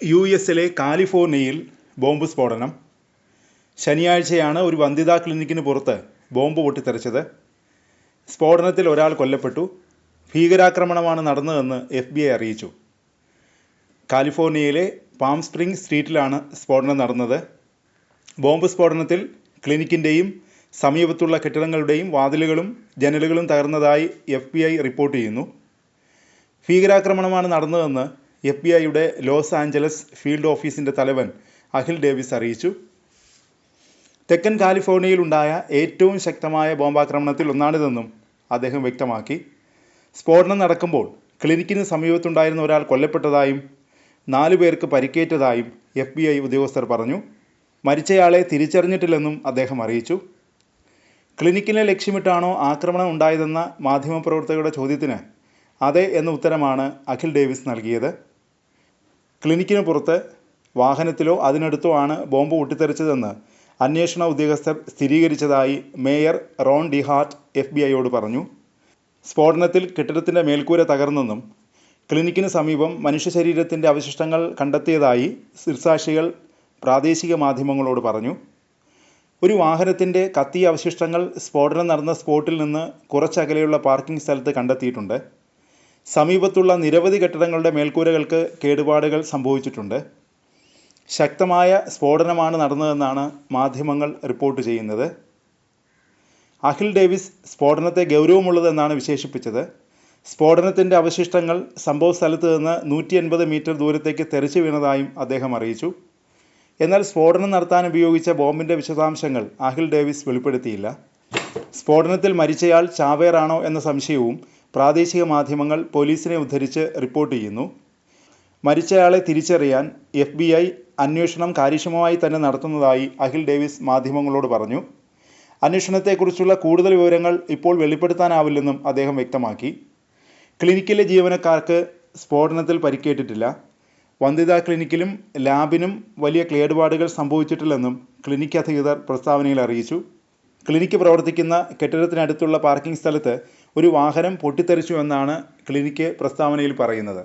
യു.എസിലെ കാലിഫോർണിയയിൽ ബോംബ് സ്ഫോടനം. ശനിയാഴ്ചയാണ് ഒരു വന്ധ്യതാ ക്ലിനിക്കിന് പുറത്ത് ബോംബ് പൊട്ടിത്തെറിച്ചത്. സ്ഫോടനത്തിൽ ഒരാൾ കൊല്ലപ്പെട്ടു. ഭീകരാക്രമണമാണ് നടന്നതെന്ന് FBI അറിയിച്ചു. കാലിഫോർണിയയിലെ പാം സ്പ്രിംഗ് സ്ട്രീറ്റിലാണ് സ്ഫോടനം നടന്നത്. ബോംബ് സ്ഫോടനത്തിൽ ക്ലിനിക്കിൻ്റെയും സമീപത്തുള്ള കെട്ടിടങ്ങളുടെയും വാതിലുകളും ജനലുകളും തകർന്നതായി FBI റിപ്പോർട്ട് ചെയ്യുന്നു. ഭീകരാക്രമണമാണ് നടന്നതെന്ന് FBIയുടെ ലോസ് ആഞ്ചലസ് ഫീൽഡ് ഓഫീസിൻ്റെ തലവൻ അഖിൽ ഡേവിസ് അറിയിച്ചു. തെക്കൻ കാലിഫോർണിയയിലുണ്ടായ ഏറ്റവും ശക്തമായ ബോംബാക്രമണത്തിൽ ഒന്നാണിതെന്നും അദ്ദേഹം വ്യക്തമാക്കി. സ്ഫോടനം നടക്കുമ്പോൾ ക്ലിനിക്കിന് സമീപത്തുണ്ടായിരുന്ന ഒരാൾ കൊല്ലപ്പെട്ടതായും 4 പേർക്ക് പരിക്കേറ്റതായും FBI ഉദ്യോഗസ്ഥർ പറഞ്ഞു. മരിച്ചയാളെ തിരിച്ചറിഞ്ഞിട്ടില്ലെന്നും അദ്ദേഹം അറിയിച്ചു. ക്ലിനിക്കിനെ ലക്ഷ്യമിട്ടാണോ ആക്രമണം ഉണ്ടായതെന്ന മാധ്യമപ്രവർത്തകരുടെ ചോദ്യത്തിന് അതെ എന്ന ഉത്തരമാണ് അഖിൽ ഡേവിസ് നൽകിയത്. ക്ലിനിക്കിന് പുറത്ത് വാഹനത്തിലോ അതിനടുത്തോ ആണ് ബോംബ് പൊട്ടിത്തെറിച്ചതെന്ന് അന്വേഷണ ഉദ്യോഗസ്ഥർ സ്ഥിരീകരിച്ചതായി മേയർ റോൺ ഡിഹാർട്ട് FBIയോട് പറഞ്ഞു. സ്ഫോടനത്തിൽ കെട്ടിടത്തിൻ്റെ മേൽക്കൂര തകർന്നെന്നും ക്ലിനിക്കിന് സമീപം മനുഷ്യശരീരത്തിൻ്റെ അവശിഷ്ടങ്ങൾ കണ്ടെത്തിയതായി ദൃക്സാക്ഷികൾ പ്രാദേശിക മാധ്യമങ്ങളോട് പറഞ്ഞു. ഒരു വാഹനത്തിൻ്റെ കത്തിയ അവശിഷ്ടങ്ങൾ സ്ഫോടനം നടന്ന സ്പോട്ടിൽ നിന്ന് കുറച്ചകലെയുള്ള പാർക്കിംഗ് സ്ഥലത്ത് കണ്ടെത്തിയിട്ടുണ്ട്. സമീപത്തുള്ള നിരവധി കെട്ടിടങ്ങളുടെ മേൽക്കൂരകൾക്ക് കേടുപാടുകൾ സംഭവിച്ചിട്ടുണ്ട്. ശക്തമായ സ്ഫോടനമാണ് നടന്നതെന്നാണ് മാധ്യമങ്ങൾ റിപ്പോർട്ട് ചെയ്യുന്നത്. അഖിൽ ഡേവിസ് സ്ഫോടനത്തെ ഗൗരവമുള്ളതെന്നാണ് വിശേഷിപ്പിച്ചത്. സ്ഫോടനത്തിൻ്റെ അവശിഷ്ടങ്ങൾ സംഭവ സ്ഥലത്ത് നിന്ന് 180 മീറ്റർ ദൂരത്തേക്ക് തെറിച്ചു വീണതായും അദ്ദേഹം അറിയിച്ചു. എന്നാൽ സ്ഫോടനം നടത്താൻ ഉപയോഗിച്ച ബോംബിൻ്റെ വിശദാംശങ്ങൾ അഖിൽ ഡേവിസ് വെളിപ്പെടുത്തിയില്ല. സ്ഫോടനത്തിൽ മരിച്ചയാൾ ചാവേറാണോ എന്ന സംശയവും പ്രാദേശിക മാധ്യമങ്ങൾ പോലീസിനെ ഉദ്ധരിച്ച് റിപ്പോർട്ട് ചെയ്യുന്നു. മരിച്ചയാളെ തിരിച്ചറിയാൻ FBI അന്വേഷണം കാര്യക്ഷമമായി തന്നെ നടത്തുന്നതായി അഖിൽ ഡേവിസ് മാധ്യമങ്ങളോട് പറഞ്ഞു. അന്വേഷണത്തെക്കുറിച്ചുള്ള കൂടുതൽ വിവരങ്ങൾ ഇപ്പോൾ വെളിപ്പെടുത്താനാവില്ലെന്നും അദ്ദേഹം വ്യക്തമാക്കി. ക്ലിനിക്കിലെ ജീവനക്കാർക്ക് സ്ഫോടനത്തിൽ പരിക്കേറ്റിട്ടില്ല. വന്ധ്യതാ ക്ലിനിക്കിലും ലാബിനും വലിയ കേടുപാടുകൾ സംഭവിച്ചിട്ടില്ലെന്നും ക്ലിനിക്ക് അധികൃതർ പ്രസ്താവനയിൽ അറിയിച്ചു. ക്ലിനിക്ക് പ്രവർത്തിക്കുന്ന കെട്ടിടത്തിനടുത്തുള്ള പാർക്കിംഗ് സ്ഥലത്ത് ഒരു വാഹനം പൊട്ടിത്തെറിച്ചു എന്നാണ് ക്ലിനിക്ക് പ്രസ്താവനയിൽ പറയുന്നത്.